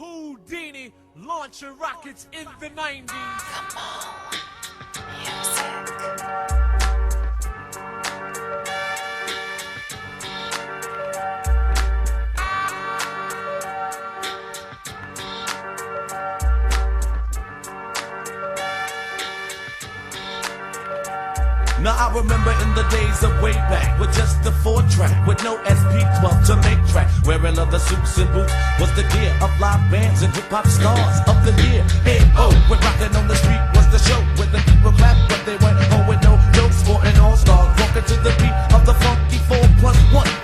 Whodini launching rockets in the 90s. Camull music. Now I remember in the days of way back with just the 4-track with no SP12 to make track. Wearing leather suits and boots was the gear of live bands and hip-hop stars of the year. A.O. when rockin' on the street was the show where the people clapped but they went home with no jokes for an all-star. Walking to the beat of the funky 4+1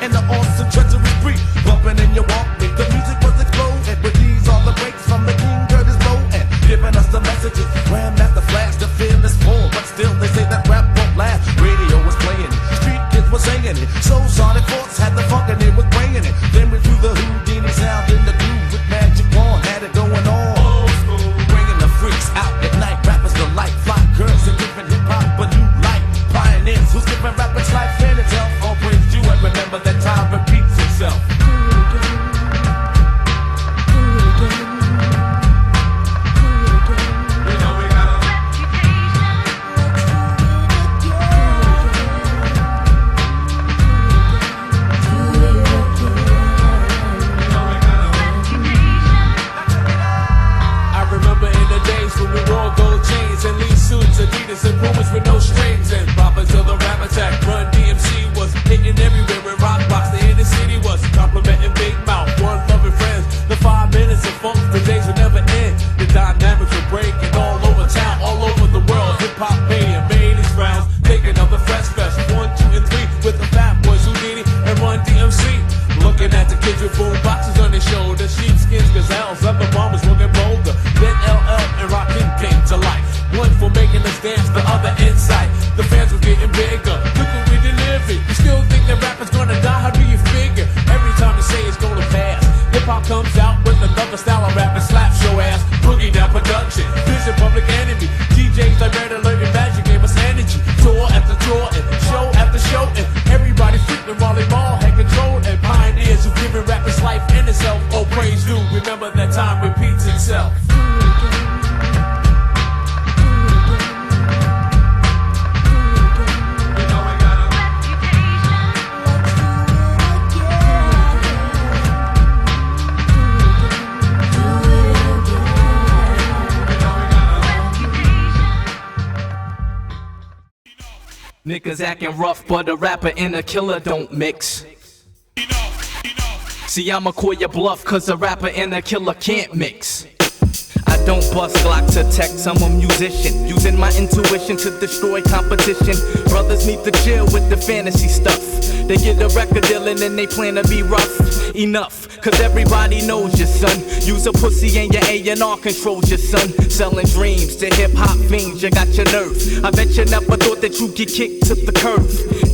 and the awesome treasury spree. Bumping in your walkman, the music was exploding. With these all the breaks from the King Curtis Blow and giving us the messages. Grandmaster Flash, the fearless four, but still they say that rap won't last. Radio was playing it, street kids were singing it. So Sonic Force had the funk and it was bringing it. Then we threw the Whodini sound in the groove with Magic Wand, had it going on. Old school, bringing the freaks out at night. Rappers delight, fly girls and giving hip hop a new light. Pioneers who's giving rappers life in itself. All praise due and remember that time repeats itself. Adidas and Pumas with no strings and proper till the rap attack. Run DMC was hitting everywhere with Raawks. The inner city was complimenting Big Mouth. One loving friends. The 5 minutes of funk, the days would never end. The dynamics were breaking all over town, all over the world. Hip hop made its rounds, taking up the Fresh Fest 1, 2, and 3 with the Fat Boys, Whodini and Run DMC. Looking at the kids with boom boxes on their shoulders, sheepskins, gazelles, leather bombers looking bolder. Then LL and Lookin came to life. One for making us dance, the other inside. The fans were getting bigger. Look what we delivered. You still think that rappers gonna die? How do you figure? Every time you say it's gonna pass, hip hop comes out with another style of rap and slaps your ass. Boogie down production, Vision Public Enemy. DJs like Red Alert and Magic gave us energy. Tour after tour and show after show, and everybody freaking while they all had control. And pioneers who giving rappers life in itself. Oh, praise due. Remember that time repeats itself. Niggas acting rough, but a rapper and a killer don't mix. See, I'ma call your bluff, cause a rapper and a killer can't mix. I don't bust Glock to text, I'm a musician, using my intuition to destroy competition. Brothers need to chill with the fantasy stuff. They get a record deal and then they plan to be rough. Enough, cause everybody knows your son. Use a pussy and your A&R controls your son. Selling dreams to hip-hop fiends, you got your nerve. I bet you never thought that you'd get kicked to the curb.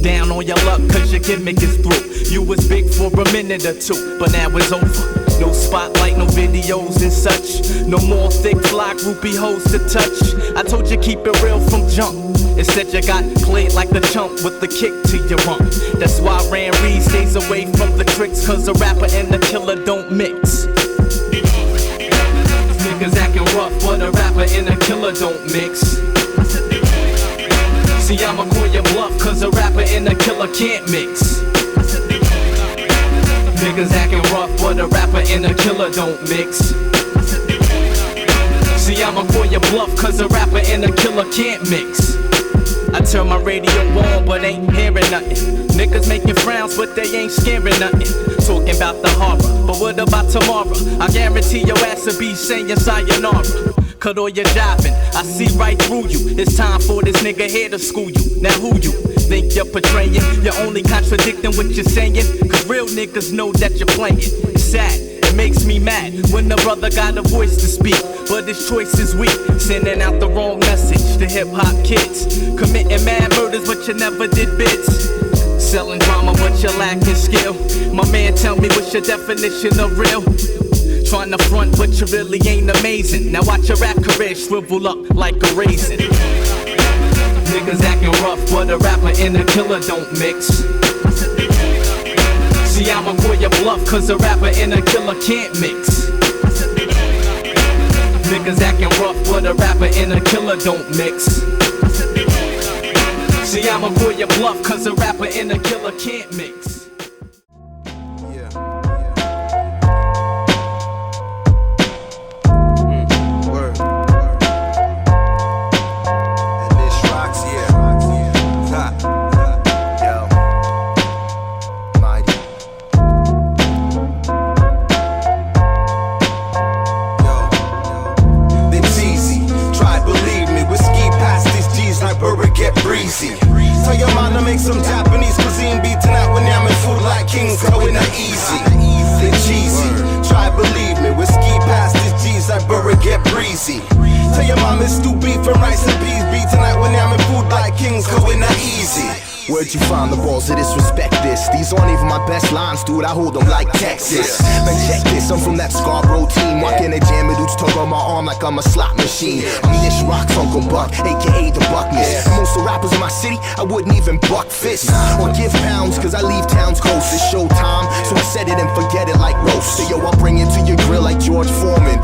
Down on your luck cause your gimmick is through. You was big for a minute or two, but now it's over. No spotlight, no videos and such. No more thick fly groupie hoes to touch. I told you keep it real from jump. Instead you got played like a chump with the kick to your rump. That's why Ran Reed stays away from the tricks, cause a rapper and a killer don't mix. Niggas acting rough, but a rapper and a killer don't mix. See, I'ma call your bluff, cause a rapper and a killer can't mix. Niggas acting rough, but a rapper and a killer don't mix. See, I'ma call your bluff, cause a rapper and a killer can't mix. I turn my radio on, but ain't hearing nothing. Niggas making frowns, but they ain't scaring nothing. Talking about the horror, but what about tomorrow? I guarantee your ass will be saying sayonara. Cut all your jiving, I see right through you. It's time for this nigga here to school you. Now who you think you're portraying? You're only contradicting what you're saying, cause real niggas know that you're playing. It's sad, it makes me mad when the brother got a voice to speak, but his choice is weak. Sending out the wrong message to hip-hop kids. Committing mad murders, but you never did bits. Selling drama, but you're lacking skill. My man, tell me what's your definition of real? Trying to front, but you really ain't amazing. Now watch your rap career shrivel up like a raisin. Niggas acting rough, but a rapper and a killer don't mix. See, I'ma call your bluff, cause a rapper and a killer can't mix. Niggas acting rough, but a rapper and a killer don't mix. See, I'ma call your bluff, cause a rapper and a killer can't mix. Tell your mom to make some Japanese cuisine beat tonight when I'm in food like kings, going not easy. They cheesy, try believe me, whiskey past these G's like Burger get breezy. Tell your mom it's stew beef and rice and peas beat tonight when I'm in food like kings, going not easy. Where'd you find the balls to disrespect this? These aren't even my best lines, dude, I hold them like Texas. Man, check this, I'm from that Scarborough team. Walking a jam, and dudes tug on my arm like I'm a slot machine. I'm Nish Rock's Uncle Buck, aka the Buckness. And most of the rappers in my city, I wouldn't even buck fists or give pounds, cause I leave towns close. It's showtime, so I set it and forget it like roast. So yo, I'll bring it to your grill like George Foreman.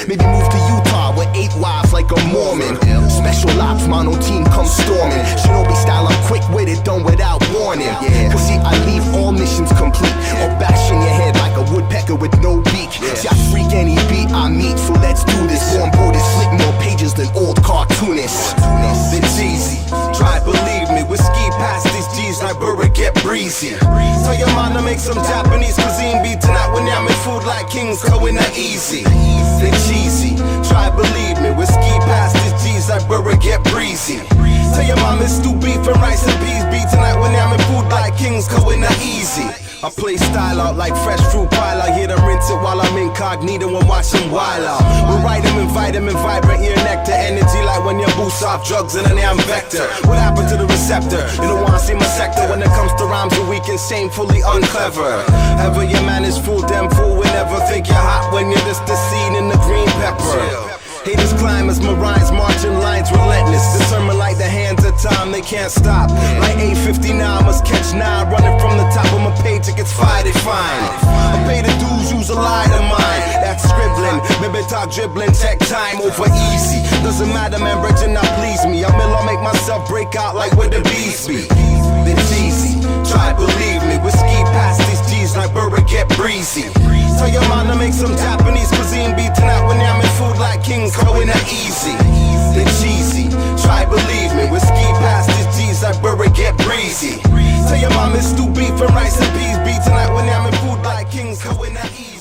Maybe move to Utah with 8 wives like a Mormon. Special ops, mono team come storming. Shinobi style, I'm quick with it, done without warning. Cause see, I leave all missions complete, or bash in your head like a woodpecker with no beak. See, I freak any beat I meet, so let's do this. Warm board is flip more pages than old cartoonists. It's easy, try believe me, whiskey past these G's like Burger get breezy. Tell your mom to make some Japanese cuisine beat tonight when I'm in food like kings, going not easy. They cheesy, try believe me, whiskey past these G's like Burger get breezy. Tell your mom it's stew beef and rice and peas beat tonight when I'm in food like kings, going not easy. I play style out like fresh fruit pile out. Here to rinse it while I'm incognito and watch them wild out. We'll write them and vitamin, vibrant ear nectar. Energy like when you boost off drugs in an am vector. What happened to the receptor? You don't wanna see my sector. When it comes to rhymes, you're weak and shamefully unclever. Ever your man is fool, them fool will never think you're hot when you're just the seed in the green pepper. Haters climb as my rhymes, marching lines relentless. Determined like the hands of time, they can't stop. Like 859, must catch 9. Running from the top of my page, it gets fired, they fine. I pay the dues, use a lie to mine. That's scribbling, maybe talk dribbling, check time over easy. Doesn't matter, man, bridging not please me. I'll make myself break out like where the bees be. It's easy, try believe me. Whiskey past these G's like Burger get breezy. Tell your mom to make some Japanese cuisine beat tonight when I'm in food like kings, going not easy. They cheesy, try believe me. Whiskey past these G's like Burger get breezy. Tell your mom it's stew beef and rice and peas beat tonight when I'm in food like kings, going not easy.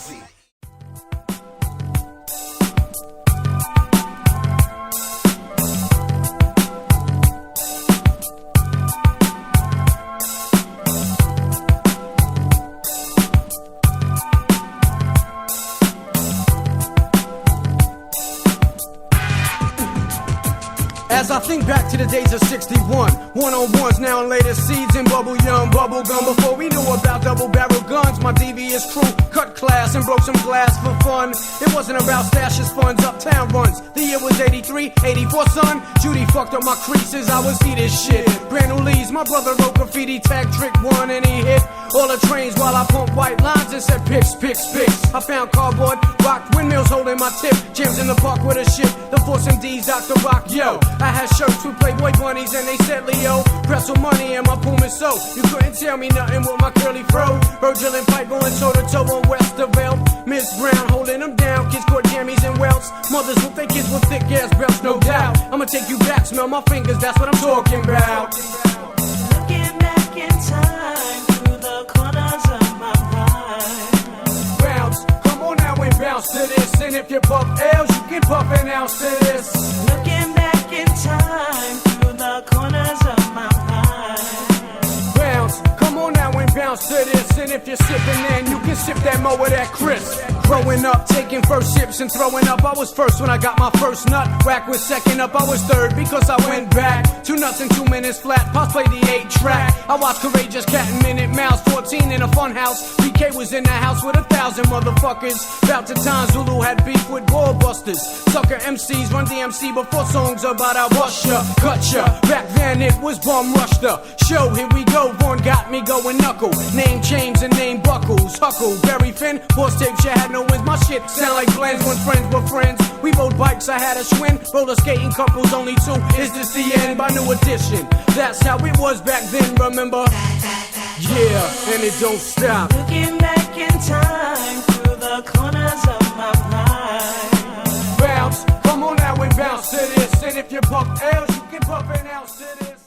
As I think back to the days of 61, one-on-ones now in later seeds and bubble young bubble gum. Before we knew about double barrel guns, my devious crew cut class and broke some glass for fun. It wasn't about stashes, funds, uptown runs. The year was 83, 84, son. Judy fucked up my creases, I was eat this shit. Brand new leads, my brother wrote graffiti, tag trick one, and he hit all the trains while I pumped white lines and said picks, picks, picks. I found cardboard, rock windmills holding my tip. Jams in the park with a ship, the Force MDs, Dr. Rock, yo. I had shirts with Playboy bunnies and they said Leo. Press with money and my Puma so. You couldn't tell me nothing with my curly fro. Virgil and Pipe going toe to toe on Westerveld. Miss Brown holding them down. Kids caught jammies and welts. Mothers with their kids with thick ass belts, no doubt. I'ma take you back, smell my fingers, that's what I'm talking about. Looking back in time through the corners of my mind. Bounce, come on now and bounce to this. And if you puff L's, you can puff an ounce to this. Looking back in time through the corners of my mind. Bounce, come on now and bounce to this. And if you're sipping then you can sip that mo with that crisp. Growing up, taking first sips and throwing up. I was first when I got my first nut. Whack was second up, I was third because I went back. 2 nuts in 2 minutes flat, Pops played the 8-track. I watched Courageous Cat and Minute Mouse, 14 in a fun house. BK was in the house with 1,000 motherfuckers. About the time Zulu had beef with ball busters. Sucker MCs run DMC before songs about our bust ya, cut ya. Back then it was Bum Rush the show. Here we go, Vaughn got me going knuckle. Name chains and name buckles. Huckle, Barry Finn, boss tape shit had no wins. My shit sound like Planz when friends were friends. We rode bikes, I had a Schwinn. Roller skating couples, only 2. Is this the end? By new edition. That's how it was back then, remember? Yeah, and it don't stop. Looking back in time through the corners of my mind. Bounce, come on now and bounce to this. And if you pump L's, you can pump an ounce to this.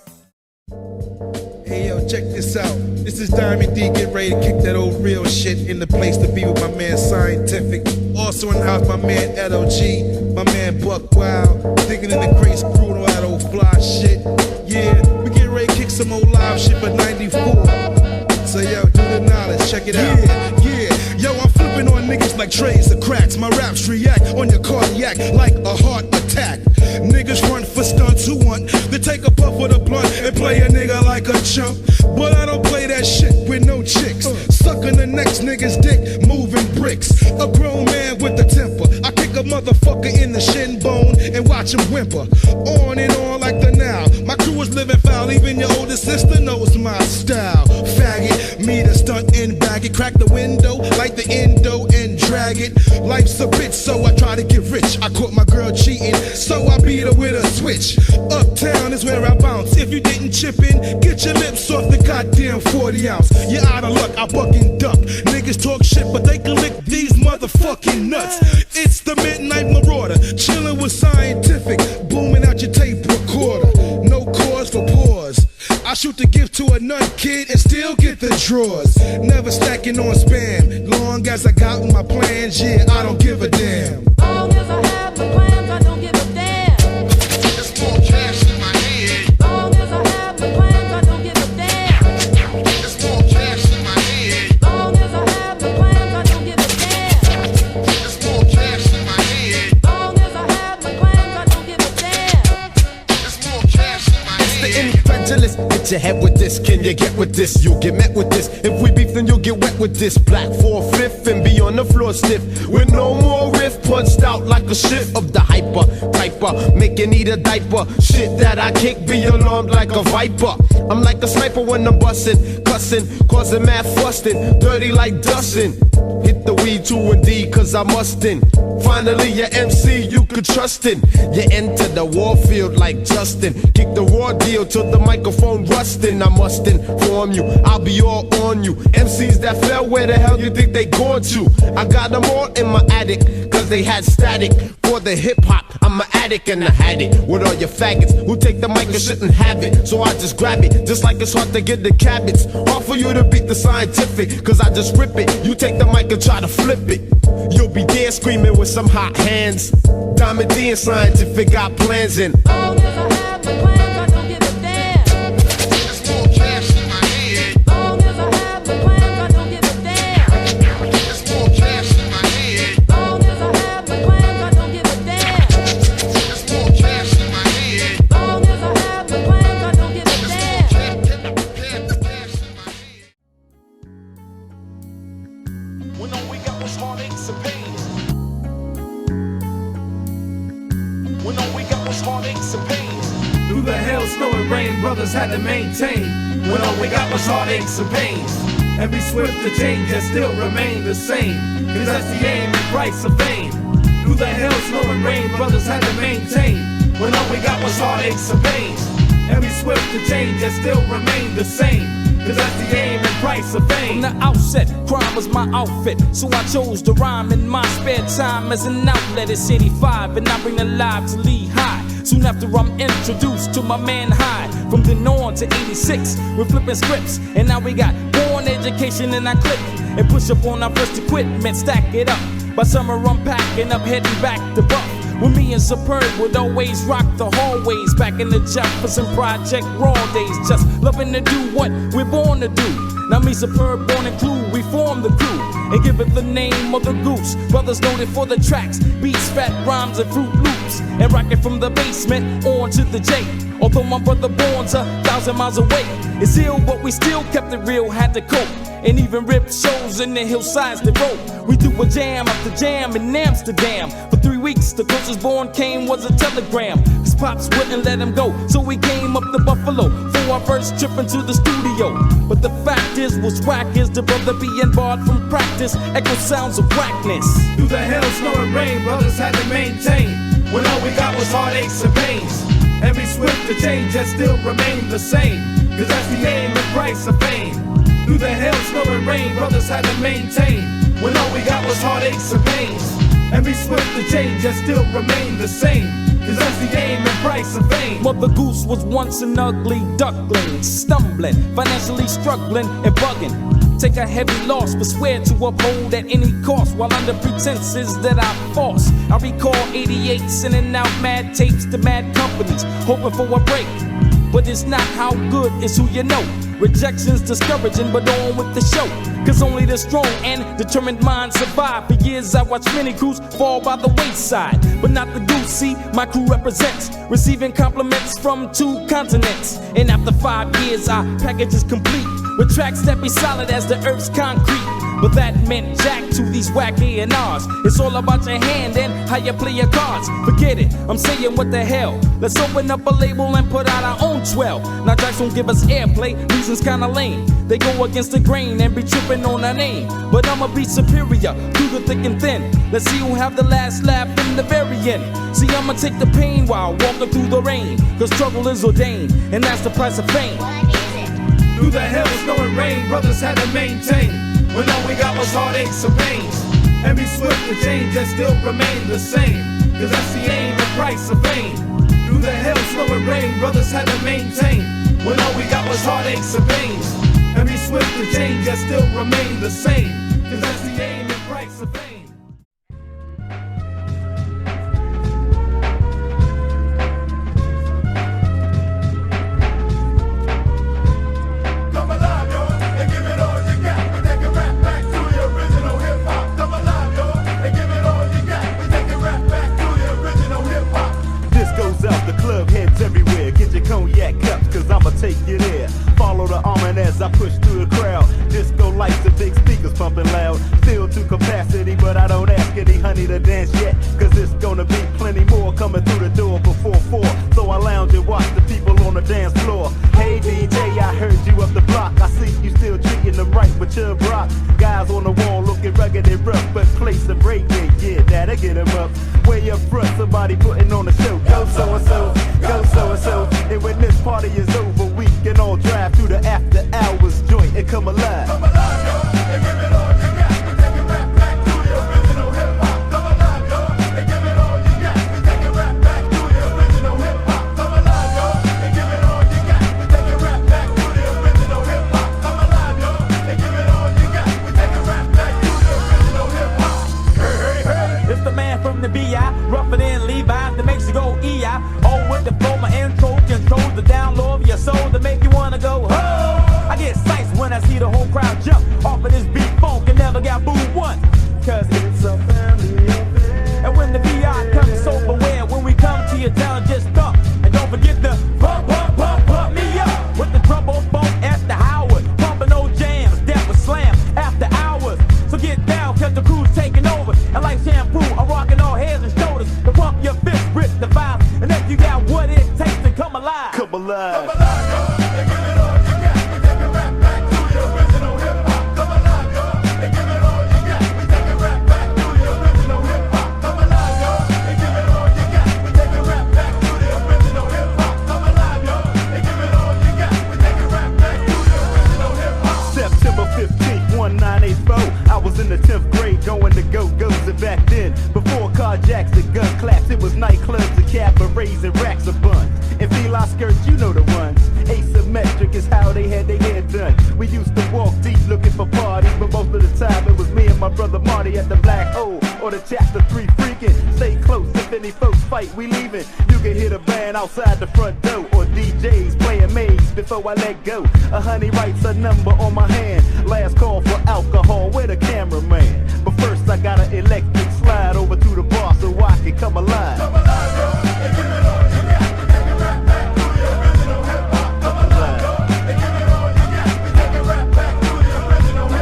Hey yo, check this out. This is Diamond D, get ready to kick that old real shit in the place to be with my man Scientifik. Also in the house, my man LOG, my man Buck Wild, digging in the crates, screwing all that old fly shit. Yeah, we getting ready to kick some old live shit for 94. So yo, do the knowledge, check it out. Yeah, yo, I'm flipping on niggas like trays of cracks. My raps react on your cardiac like a heart attack. Niggas run for stunts who want to take a puff of the blunt and play a nigga like a chump. But I don't play that shit with no chicks. Sucking the next nigga's dick, moving bricks. A grown man with a temper. I kick a motherfucker in the shin bone and watch him whimper. On and on like the now. My crew is living foul, even your older sister knows my style. Faggot, me the stunt and bag it. Crack the window like the endo and drag it. Life's a bitch, so I try to get rich. I caught my girl cheating, so I beat her with a switch. Uptown is where I bounce. If you didn't chip in, get your lips off the goddamn 40 ounce. You're out of luck, I buck and duck. Niggas talk shit, but they can lick these motherfucking nuts. It's the Midnight Marauder, chillin' with Scientifik, booming out your tape recorder. No cause for pause. I shoot the gift to a nut kid and still get the drawers. Never stacking on spam. Long as I got my plans, yeah, I don't give a damn. Long as I have my plans, I don't give a damn. There's more cash in my head. Long as I have my plans, I don't give a damn. There's more cash in my head. Long as I have my plans, I don't give a damn. There's more cash in my head. Long as I have my plans, I don't give a damn. There's more cash in my head. The incredulous, hit your head with this. Can you get with this? You'll get met with this. If we beef, then you'll get wet with this. Black 4/5 and be on the floor stiff. With no more riff, punched out like a shift of the hyper typer. Make you need a diaper. Shit that I kick, be alarmed like a viper. I'm like a sniper when I'm bustin', cussin', causing mad fustin', dirty like dustin'. Hit the weed 2 and D, cause I mustin'. Finally, your MC you could trust in. You enter the warfield like Justin. Kick the raw deal till the microphone rustin'. I must inform you, I'll be all on you. MCs that fell, where the hell you think they going to? I got them all in my attic, cause they had static. For the hip hop, I'm an addict and I had it. With all your faggots who take the mic and shouldn't have it. So I just grab it, just like it's hard to get the cabbage. Hard for you to beat the Scientifik, cause I just rip it. You take the mic and try to flip it. You'll be there screaming with some hot hands. Diamond D and Scientifik got plans in. Long as I have my plans, I don't give a damn. There's more cash in my head. Long as I have my plans, I don't give a damn. There's more cash in my head. Long as I have my plans, I don't give a damn. There's more cash in my head. Long as I have my plans, I don't give a damn. When all we got was heartaches and pains. When all we got was heartaches and pains. Through the hail, snow, and rain, brothers had to maintain. When all we got was heartaches and pains. And be swift to change and still remain the same. Cause that's the aim and price of fame. Through the hail, snow, and rain, brothers had to maintain. When all we got was heartaches and pains. And be swift to change and still remain the same. Cause that's the aim and price of fame. From the outset, crime was my outfit, so I chose to rhyme in my spare time as an outlet. It's 85 and I bring the live to Lehigh. Soon after I'm introduced to my man Hyde. From then on to 86, we're flipping scripts. And now we got born education in our clip. And push up on our first equipment, stack it up. By summer I'm packing up, heading back to Buff. When me and Superb would always rock the hallways. Back in the Jefferson Project raw days. Just loving to do what we're born to do. Now me, Superb, Born and Clue, we form the crew and give it the name of the Goose. Brothers noted for the tracks, beats, fat rhymes, and Fruit Loops. And rock it from the basement on to the J. Although my brother born's 1,000 miles away. It's ill, but we still kept it real, had to cope. and even rip shows in the hillsides that roll. We do a jam after jam in Amsterdam. For 3 weeks, the closest born came was a telegram. His pops wouldn't let him go, so we came up to Buffalo for our first trip into the studio. But the fact is, what's whack is the brother being barred from practice. Echo sounds of whackness. Through the hail, snow, and rain, brothers had to maintain when all we got was heartaches and pains. Every swift to change has still remained the same, cause that's the aim and price of fame. Through the hail, snow, and rain, brothers had to maintain when all we got was heartaches and pains. Every swift to change has still remained the same, cause that's the aim and price of fame. Mother Goose was once an ugly duckling, stumbling, financially struggling and bugging. Take a heavy loss, but swear to uphold at any cost, while under pretenses that I false. I recall 88 sending out mad tapes to mad companies, hoping for a break. But it's not how good, it's who you know. Rejection's discouraging, but on with the show. Cause only the strong and determined minds survive. For years I watched many crews fall by the wayside, but not the Goose. See, my crew represents receiving compliments from 2 continents. And after 5 years our package is complete, with tracks that be solid as the earth's concrete. But that meant jack to these whack A&Rs. It's all about your hand and how you play your cards. Forget it, I'm saying what the hell. Let's open up a label and put out our own 12. Now jacks don't give us airplay, reasons kinda lame. They go against the grain and be tripping on our name. But I'ma be superior through the thick and thin. Let's see who have the last laugh in the very end. See, I'ma take the pain while walking through the rain, cause struggle is ordained, and that's the price of fame. Through the hail, snow, and rain, brothers had to maintain when all we got was heartaches and pains. Every swift to change has still remained the same, cause that's the aim and price of fame. Through the hail, snow, and rain, brothers had to maintain when all we got was heartaches and pains. Every swift to change has still remained the same, cause that's the aim and price of fame. Cognac cups, cause I'ma take you there. Follow the arm as I push through the crowd. Disco lights and big speakers pumping loud. Still to capacity, but I don't ask any honey to dance yet, cause it's gonna be plenty more coming through the door before 4. So I lounge and watch the people on the dance floor. Hey DJ, I heard you up the block. I see you still treating them right with your rock. Guys on the wall looking rugged and rough, but place a break, yeah, that'll get them up. Way up front, somebody putting on a show. Go so-and-so, go so-and-so. And when this party is over, we can all drive through the after hours joint and come alive. Come alive, yo, and give it all you got. We take it right back to the original hip-hop. Come alive, yo, and give it all you got. We take it right back to the original hip-hop. Come alive, yo, and give it all you got. We take it right back to the original hip-hop. Come alive, yo, and give it all you got. We take it right back to the original hip-hop. Hey, hey, hey. It's the man from the B.I., rougher than Levi's that makes you go E.I. Oh, with the flow, my intro controls the down low of your soul to make you wanna go, oh! I get psyched when I see the whole crowd jump off of this beat funk and never got booed once, cause it's a family affair. And when the B.I. comes so beware, when we come to your town, just thump. And don't forget the pump, pump, pump, pump me up with the trouble funk after Howard. Pumping old jams, that was slam after hours. So get down, cause the crew's taking over. And like shampoo, I'm rocking all heads and shoulders to pump your fist, rip the vibe. And if you got what it takes to come alive, come alive. Come alive, yo, and give it all you got. We take it right back to the original hip-hop. Come alive, yo, and give it all you got. We take it right back to the original hip-hop. Come alive, yo, and give it all you got. We take it right back to the original hip-hop. Come alive, yo, and give it all you got. We take it right back to the original hip-hop. September 15th, 1984. I was in the 10th grade going to go-go's, and back then, before carjacks and gun claps, it was nightclubs and cabarets and racks of buns. And feel-I skirts, you know the ones. Asymmetric is how they had their hair done. We used to walk deep looking for parties, but most of the time it was me and my brother Marty at the Black Hole or the Chapter 3 freaking. Stay close, if any folks fight, we leaving. You can hear the band outside the front door or DJs playing maze before I let go. A honey writes a number on my hand. Last call for alcohol, where the cameraman? But first I got an electric slide over to the bar so I can come alive. Come alive, yo, and give it all you got. We take it right back to the original hip-hop. Come alive, yo, and give it all you got. We take it right back to the original hip-hop.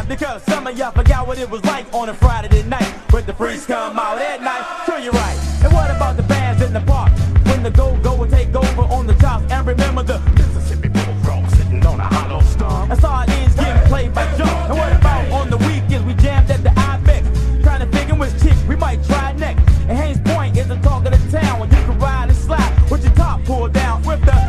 time because some of y'all forgot what it was like on a Friday night when the freaks come out at night. Sure, you're right. And what about the bands in the park when the go-go will take over on the tops? And remember the Mississippi Bullfrog sitting on a hollow stump. And sardines getting played by Joe. And what about on the weekends we jammed at the IBEX, trying to figure which chick we might try next. And Haynes Point is the talk of the town when you can ride and slide with your top pulled down with the oh.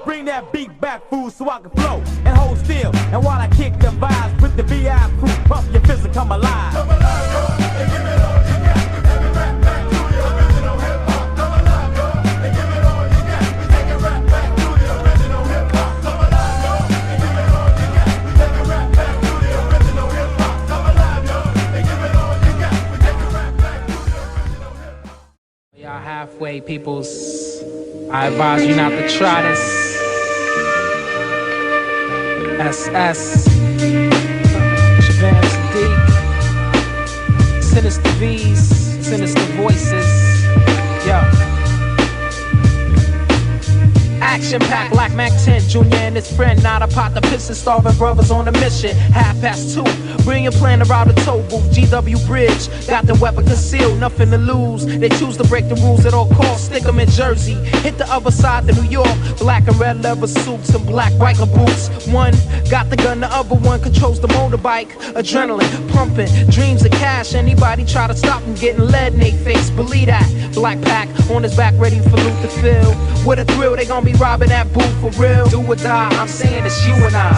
Bring that beat back, fool, so I can flow and hold still. And while I kick the vibes with the BI crew, pump your fist and come alive. Come alive, girl, and give it all you got. We take it right back to the original hip hop. Come alive, girl, and give it all you got. We take it right back to the original hip hop. Come alive, girl, and give it all you got. We take it right back to the original hip hop. Come alive, girl, and give it all you got. We take it right back to the original hip hop. Y'all halfway peoples, I advise you not to try this. SS Shabam Sadiq, Sinistar V's, Sinistar Voicez. Yo. Action-packed like Mac 10, Junior and his friend. Not a pot to piss and starving brothers on a mission. 2:30, bring your plan around the toll booth. GW Bridge, got the weapon concealed, nothing to lose. They choose to break the rules at all costs. Stick them in Jersey, hit the other side to New York. Black and red leather suits and black biker boots. One got the gun, the other one controls the motorbike. Adrenaline pumping, dreams of cash. Anybody try to stop him getting lead in their face, believe that. Black pack on his back, ready for loot to fill. With a thrill, they gon' be robbing that booth for real. Do or die, I'm saying it's you and I.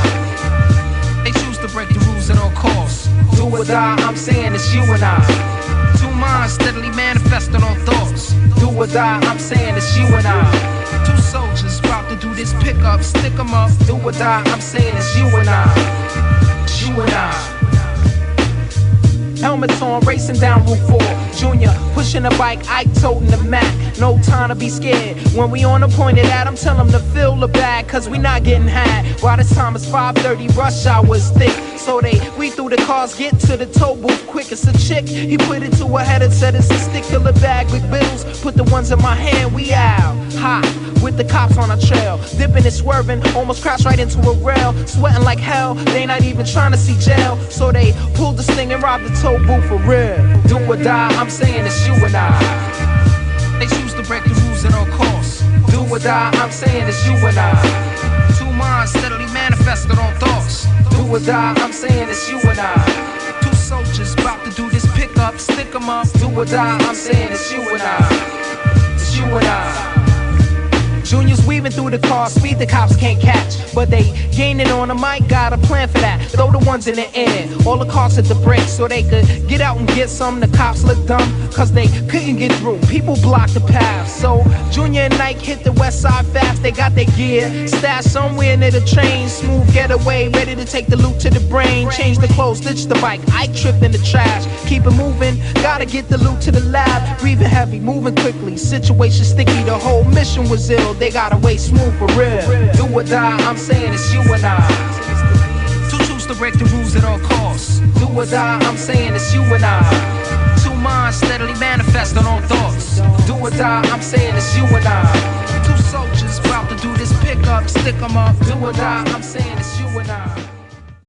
They choose to break the rules at all costs. Do or die, I'm saying it's you and I. Two minds steadily manifesting on thoughts. Do or die, I'm saying it's you and I. Two soldiers about to do this pickup, stick 'em up. Do or die, I'm saying it's you and I. It's you and I. Helmets on, racing down Route 4. Junior, pushing a bike, Ike toting the Mac. No time to be scared. When we on the point of that, I'm telling them to fill the bag, cause we not getting had. By this time it's 5:30, rush hour is thick. So they weed through the cars, get to the toll booth quick. It's a chick, he put it to her head and said it's a stick-killer bag with bills. Put the ones in my hand, we out. Hot, with the cops on our trail. Dipping and swerving, almost crashed right into a rail. Sweating like hell, they not even trying to see jail. So they pulled the sting and robbed the toll booth for real. Do or die, I'm saying it's you and I. They choose to break the rules at all costs. Do or die, I'm saying it's you and I. Two minds steadily manifested on thoughts. Do or die, I'm saying it's you and I. Two soldiers about to do this pickup, stick 'em up. Do or die, I'm saying it's you and I. It's you and I. Junior's weaving through the car, speed the cops can't catch. But they gaining on the mic, got a plan for that. Throw the ones in the air, all the cars at the brakes, so they could get out and get some. The cops look dumb, cause they couldn't get through. People blocked the path, so Junior and Nike hit the west side fast. They got their gear stashed somewhere near the train. Smooth getaway, ready to take the loot to the brain. Change the clothes, ditch the bike, Ike tripped in the trash. Keep it moving, gotta get the loot to the lab. Breathing heavy, moving quickly, situation sticky. The whole mission was ill, they gotta wait smooth for real. Do or die, I'm saying it's you and I. Two choose to break the rules at all costs. Do or die, I'm saying it's you and I. Two minds steadily manifesting on thoughts. Do or die, I'm saying it's you and I. Two soldiers about to do this pickup, stick 'em up. Do or die, I'm saying it's you and I.